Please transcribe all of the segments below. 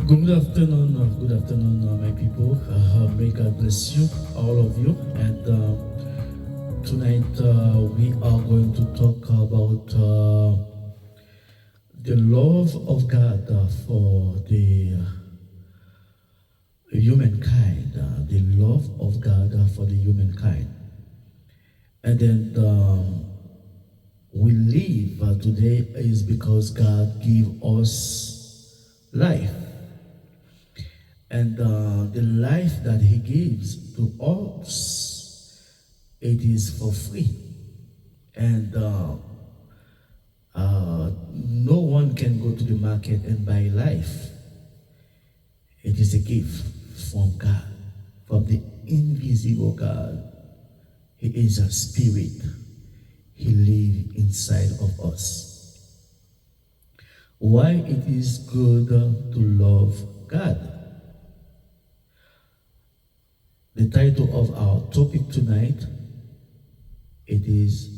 Good afternoon, my people. May God bless you, all of you. And tonight we are going to talk about the love of God for the humankind, the love of God for the humankind. And then we live today is because God gave us life. And the life that He gives to us, it is for free. And no one can go to the market and buy life. It is a gift from God, from the invisible God. He is a spirit. He lives inside of us. Why it is good to love God? The title of our topic tonight, it is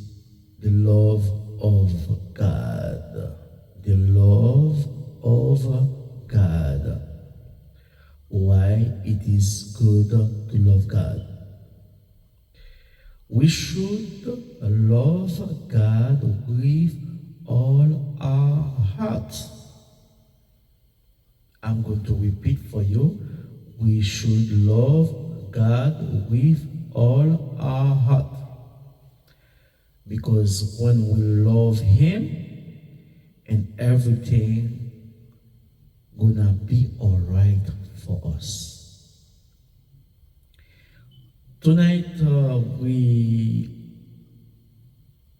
the love of God. The love of God. Why it is good to love God. We should love God with all our heart. I'm going to repeat for you. We should love God with all our heart. Because when we love Him, and everything gonna be all right for us. Tonight we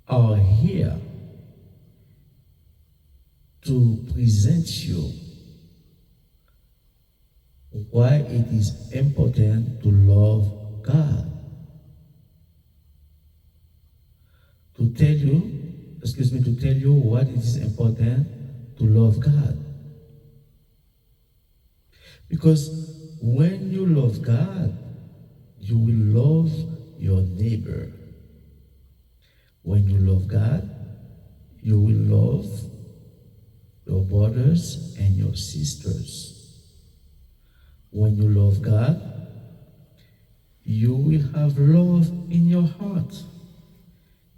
are here to present you why it is important to love God. To tell you what it is important to love God. Because when you love God, you will love your neighbor. When you love God, you will love your brothers and your sisters. When you love God, you will have love in your heart.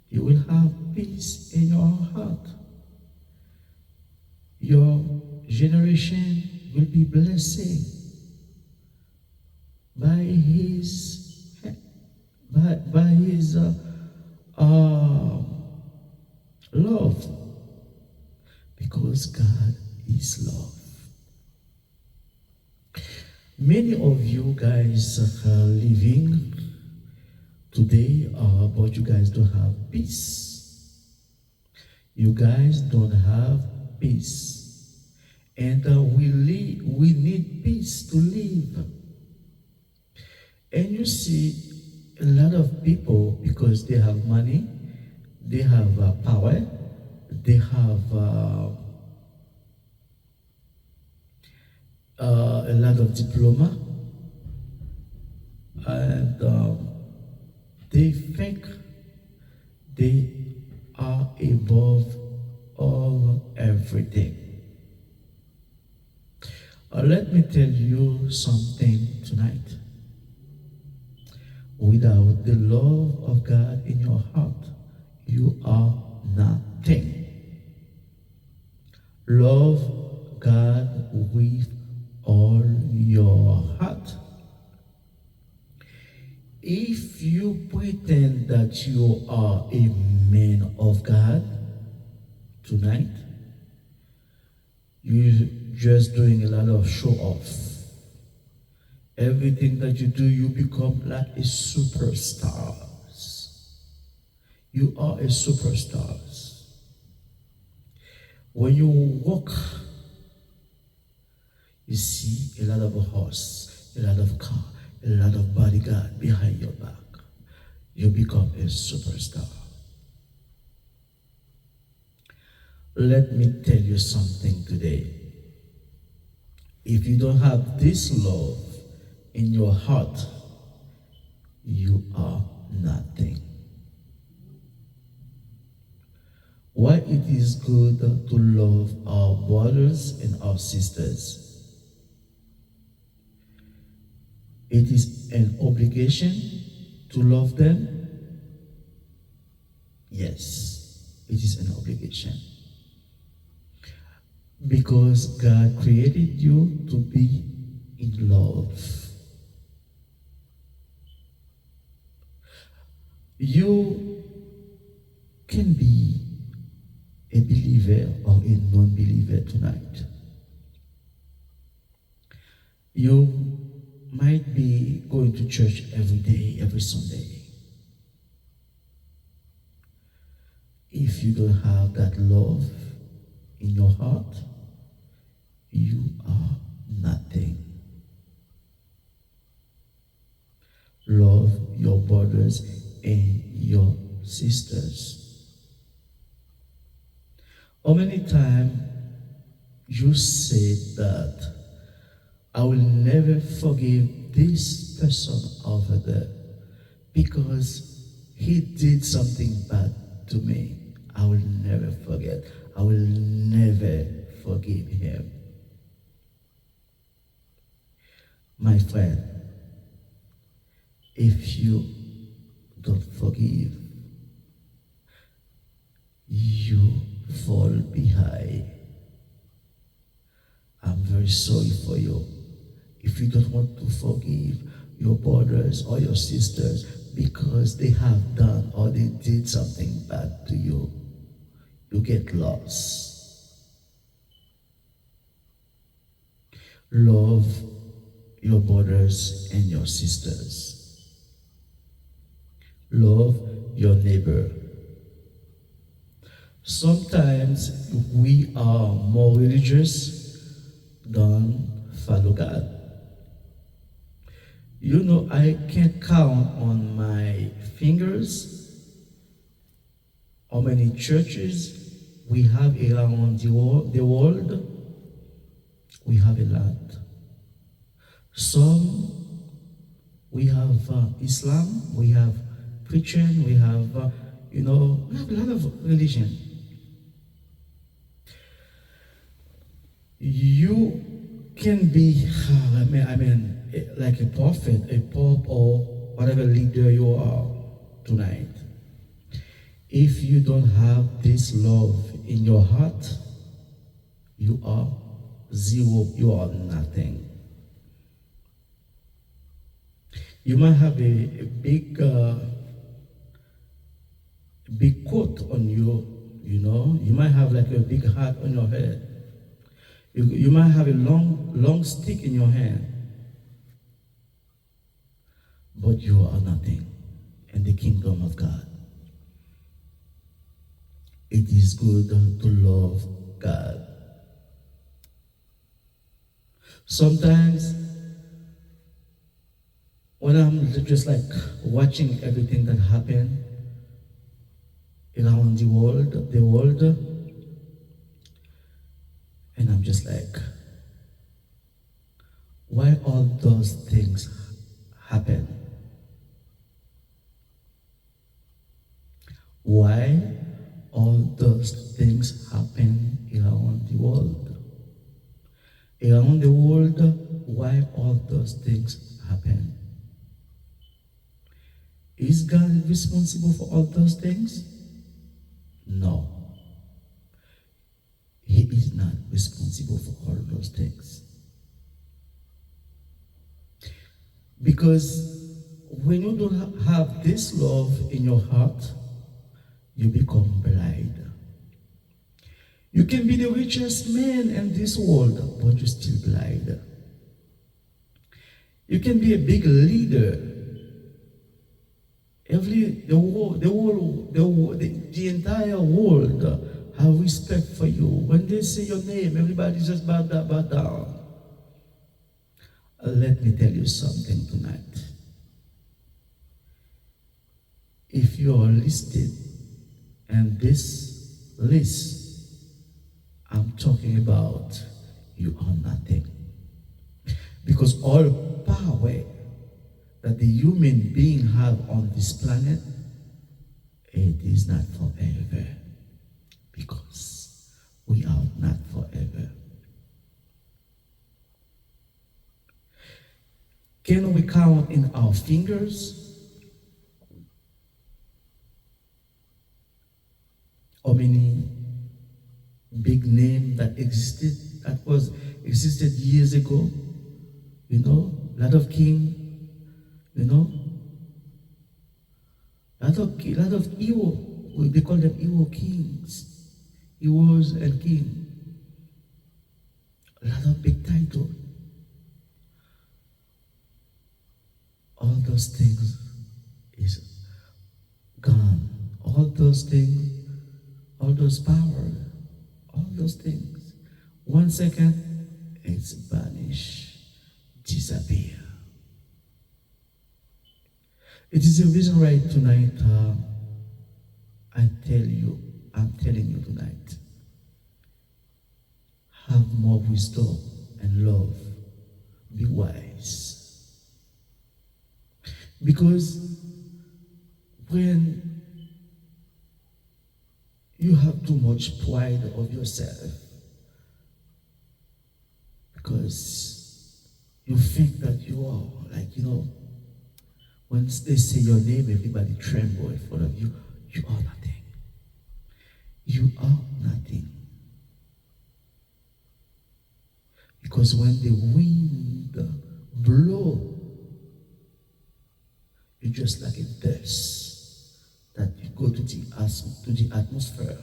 You will have peace in your heart. Your generation will be blessed by His love, because God is love. Many of you guys are living today, but you guys don't have peace. You guys don't have peace. And we need peace to live. And you see, a lot of people, because they have money, they have power, they have a lot of diploma, and they think they are above all everything. Let me tell you something tonight. Without the love of God in your heart, you are nothing. Love God with all your heart. If you pretend that you are a man of God tonight, you're just doing a lot of show off. Everything that you do, you become like a superstar. You are a superstar. When you walk, you see a lot of horse, a lot of car, a lot of bodyguard behind your back. You become a superstar. Let me tell you something today. If you don't have this love in your heart, you are nothing. Why it is good to love our brothers and our sisters? It is an obligation to love them. Yes, it is an obligation. Because God created you to be in love. You can be a believer or a non-believer tonight. You might be going to church every day, every Sunday. If you don't have that love in your heart, you are nothing. Love your brothers and your sisters. How many times you said that I will never forgive this person over there because he did something bad to me. I will never forget. I will never forgive him. My friend, if you don't forgive, you fall behind. I'm very sorry for you. If you don't want to forgive your brothers or your sisters because they have done or they did something bad to you, you get lost. Love your brothers and your sisters. Love your neighbor. Sometimes we are more religious than follow God. You know, I can count on my fingers how many churches we have around the world. We have a lot. Some we have Islam, we have Christian, we have we have a lot of religion. You can be, like a prophet, a pope, or whatever leader you are tonight. If you don't have this love in your heart, you are zero, you are nothing. You might have a big coat on you, you might have like a big hat on your head. You might have a long stick in your hand, but you are nothing in the kingdom of God. It is good to love God. Sometimes, when I'm just like watching everything that happened around the world, and I'm just like, why all those things happen? Why all those things happen around the world? Around the world, why all those things happen? Is God responsible for all those things? No. He is not responsible for all those things. Because when you don't have this love in your heart, you become blind. You can be the richest man in this world, but you're still blind. You can be a big leader. The entire world have respect for you. When they say your name, everybody just bow down. Let me tell you something tonight. If you are listed in this list, I'm talking about you are nothing. Because all power that the human being have on this planet, it is not forever. Because we are not forever. Can we count in our fingers how many big name that existed years ago? You know, lot of king, you know, lot of hero. They call them hero kings, heroes and king. A lot of big title. All those things is gone. All those things, all those power, all those things. 1 second, it's vanished, disappear. It is the reason why tonight I'm telling you tonight, have more wisdom and love. Be wise. Because when you have too much pride of yourself, because you think that you are, like, you know, once they say your name, everybody tremble in front of you. You are nothing. You are nothing. Because when the wind blow, you're just like a dust that you go to the atmosphere.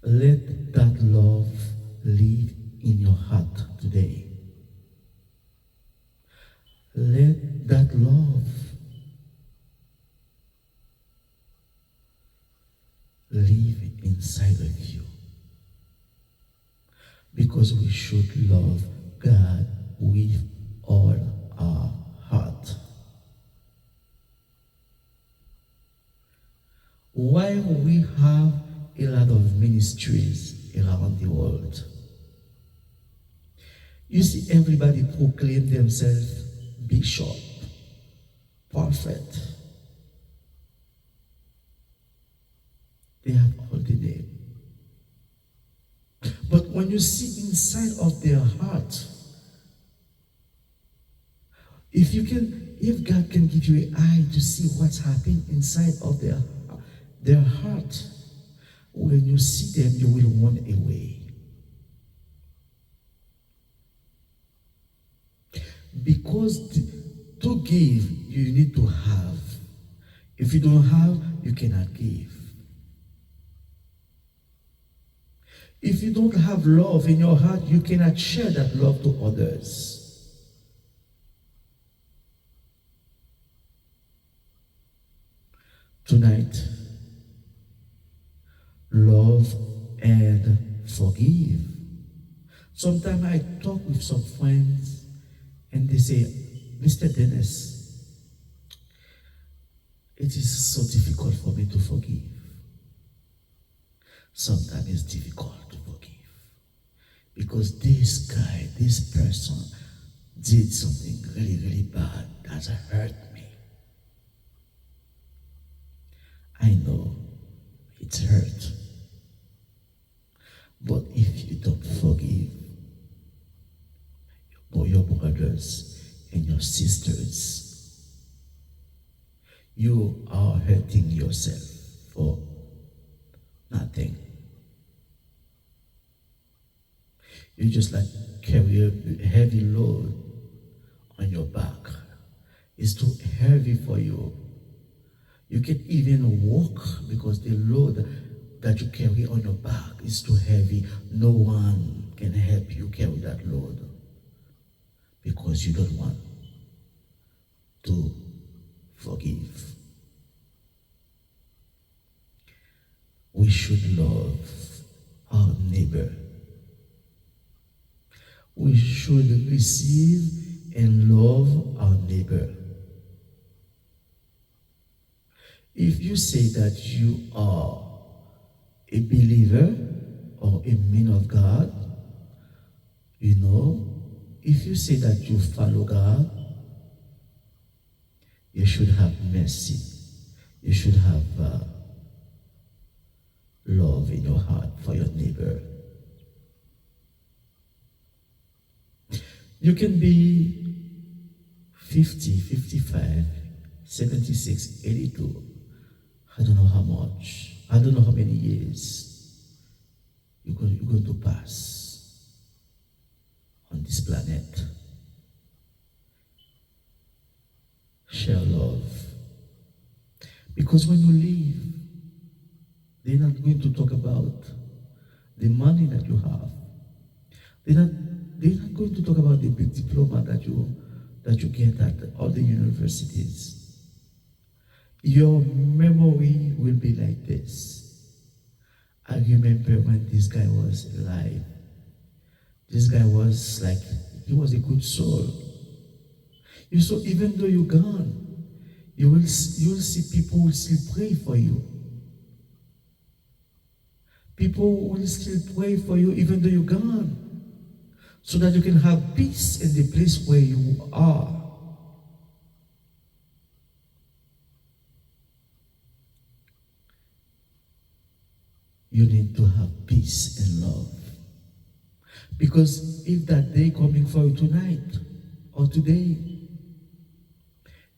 Let that love live in your heart today. Let that love live inside of you. Because we should love God with all our heart. While we have a lot of ministries around the world, you see everybody proclaim themselves bishop, prophet. They have all the name. But when you see inside of their heart, if God can give you an eye to see what's happening inside of their heart, when you see them, you will run away. Because to give, you need to have. If you don't have, you cannot give. If you don't have love in your heart, you cannot share that love to others. Tonight, love and forgive. Sometimes I talk with some friends and they say, Mr. Dennis, it is so difficult for me to forgive. Sometimes it's difficult to forgive. Because this guy, this person did something really, really bad that hurt me. I know it's hurt. But if you don't forgive your brothers and your sisters, you are hurting yourself for nothing. You just like carry a heavy load on your back. It's too heavy for you. You can't even walk because the load that you carry on your back is too heavy. No one can help you carry that load because you don't want to forgive. We should love our neighbor. We should receive and love our neighbor. If you say that you are a believer or a man of God, you know, if you say that you follow God, you should have mercy. You should have love in your heart for your neighbor. You can be 50, 55, 76, 82. I don't know how much. I don't know how many years you're going to pass on this planet. Share love. Because when you leave, they're not going to talk about the money that you have. They're not going to talk about the big diploma that you get at all the universities. Your memory will be like this. I remember when this guy was alive. This guy was like, he was a good soul. You saw, even though you're gone, you will see people will still pray for you. People will still pray for you even though you're gone, so that you can have peace in the place where you are. You need to have peace and love. Because if that day coming for you tonight or today,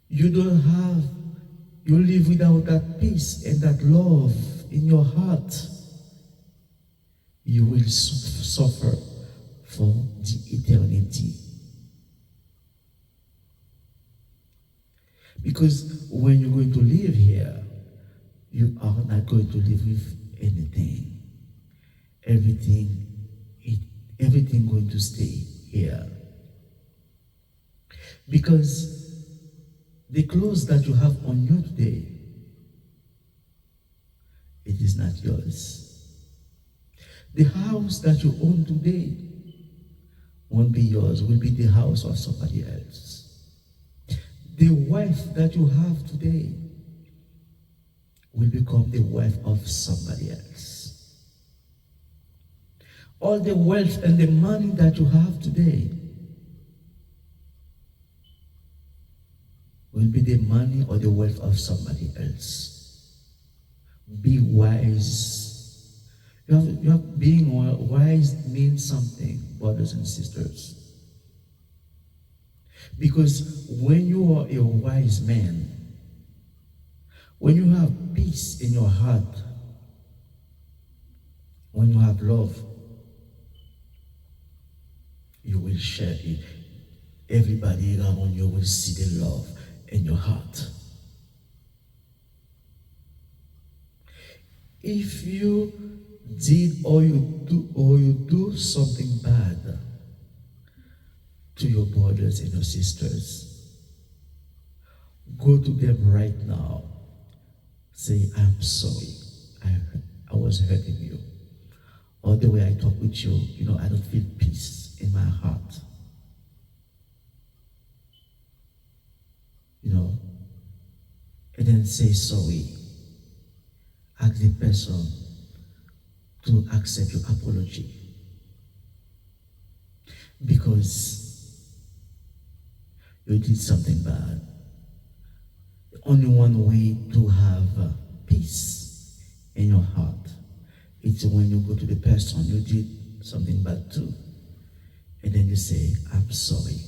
you live without that peace and that love in your heart, you will suffer for the eternity. Because when you're going to live here, you are not going to live with anything. Everything going to stay here. Because the clothes that you have on you today, it is not yours. The house that you own today won't be yours, will be the house of somebody else. The wife that you have today will become the wife of somebody else. All the wealth and the money that you have today will be the money or the wealth of somebody else. Be wise. Being wise means something, brothers and sisters. Because when you are a wise man, when you have peace in your heart, when you have love, you will share it. Everybody around you will see the love in your heart. If you did or you do something bad to your brothers and your sisters, go to them right now. Say, I'm sorry. I was hurting you. Or the way I talk with you, I don't feel peace in my heart. And then say sorry. Ask the person to accept your apology. Because you did something bad. The only one way to have peace in your heart is when you go to the person you did something bad to, and then you say, I'm sorry.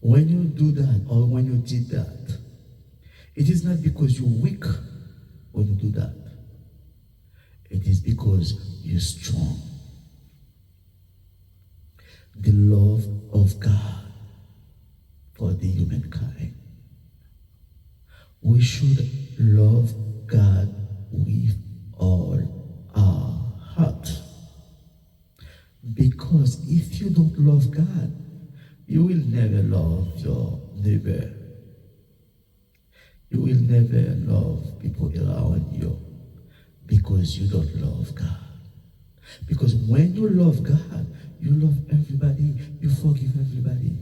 When you do that, or when you did that, it is not because you're weak when you do that. It is because you're strong. The love of God for the humankind. We should love God with all our heart. Because if you don't love God, you will never love your neighbor. You will never love people around you because you don't love God. Because when you love God, you love everybody, you forgive everybody.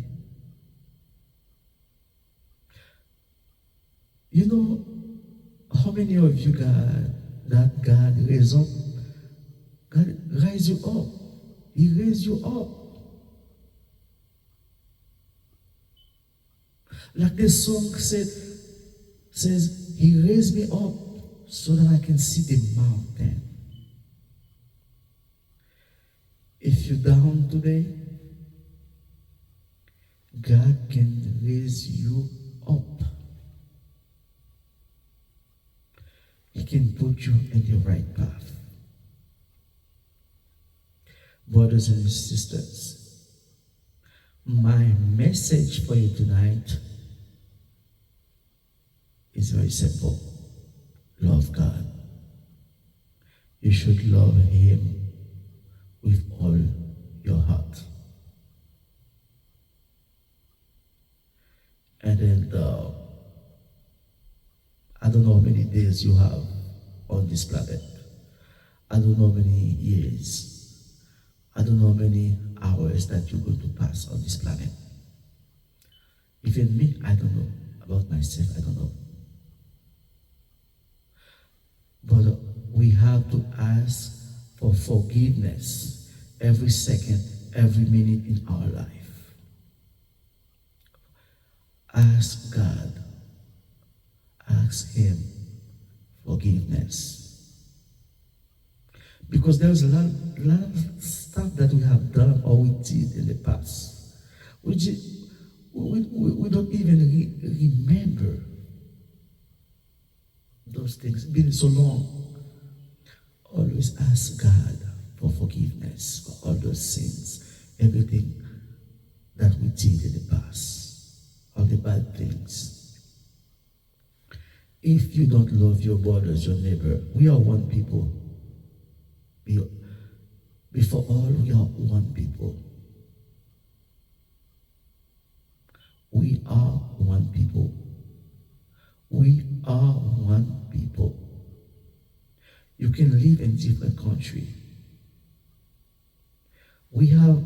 You know how many of you that God raised up? God raised you up. He raised you up. Like the song says, He raised me up so that I can see the mountain. If you're down today, raise you up. He can put you in the right path. Brothers and sisters, my message for you tonight is very simple. Love God. You should love Him with all your heart. And then I don't know how many days you have on this planet. I don't know how many years. I don't know how many hours that you're going to pass on this planet. Even me, I don't know. About myself, I don't know. But we have to ask for forgiveness every second, every minute in our life. Ask God. Ask Him forgiveness. Because there's a lot of stuff that we have done or we did in the past. We don't even remember those things. It's been so long. Always ask God for forgiveness for all those sins, everything that we did in the past, all the bad things. If you don't love your brothers, your neighbor, we are one people. Before all, we are one people. We are one people. We are one people. You can live in different country. We have,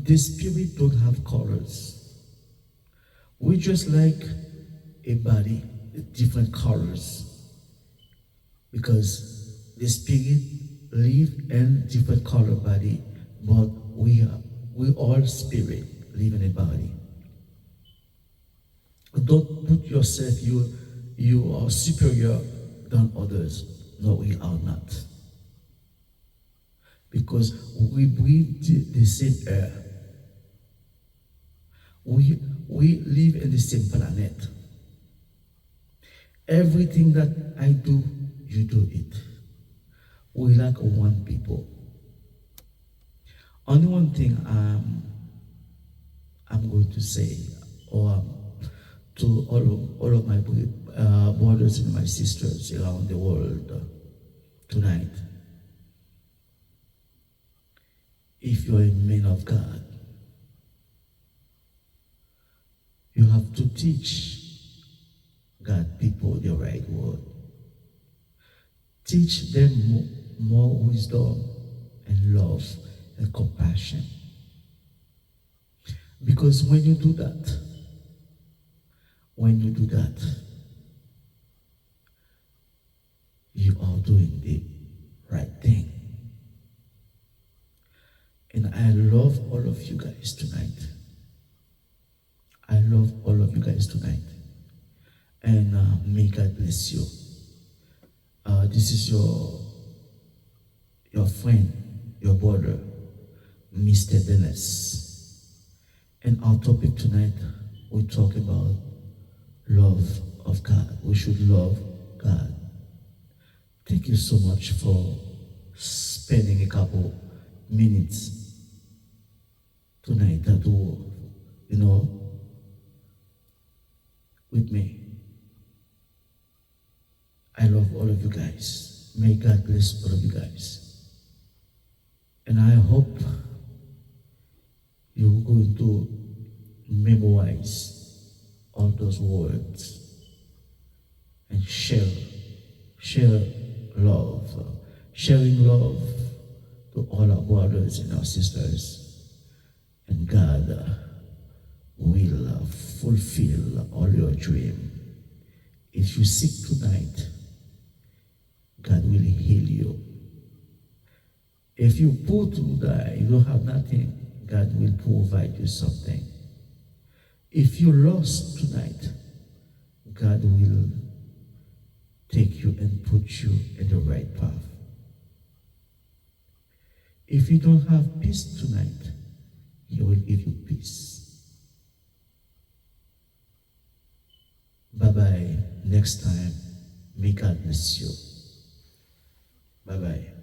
the spirit don't have colors. We just like a body, different colors. Because the spirit live in different color body, but we all spirit live in a body. Don't put yourself, you are superior than others. No, we are not. Because we breathe the same air. We live in the same planet. Everything that I do, you do it. We like one people. Only one thing I'm going to say, or to all of my brothers and my sisters around the world tonight. If you're a man of God, you have to teach God people the right word. Teach them more wisdom and love and compassion. Because when you do that, you are doing the right thing. And I love all of you guys tonight. I love all of you guys tonight. And may God bless you. This is your friend, your brother, Mr. Dennis. And our topic tonight, we talk about love of God. We should love God. Thank you so much for spending a couple minutes tonight with me. I love all of you guys. May God bless all of you guys. And I hope you're going to memorize all those words and share love, sharing love to all our brothers and our sisters. And God will fulfill all your dreams. If you sick tonight, God will heal you. If you poor to die, you don't have nothing, God will provide you something. If you lost tonight, God will take you and put you in the right path. If you don't have peace tonight, He will give you peace. next time. May God bless you. Bye-bye.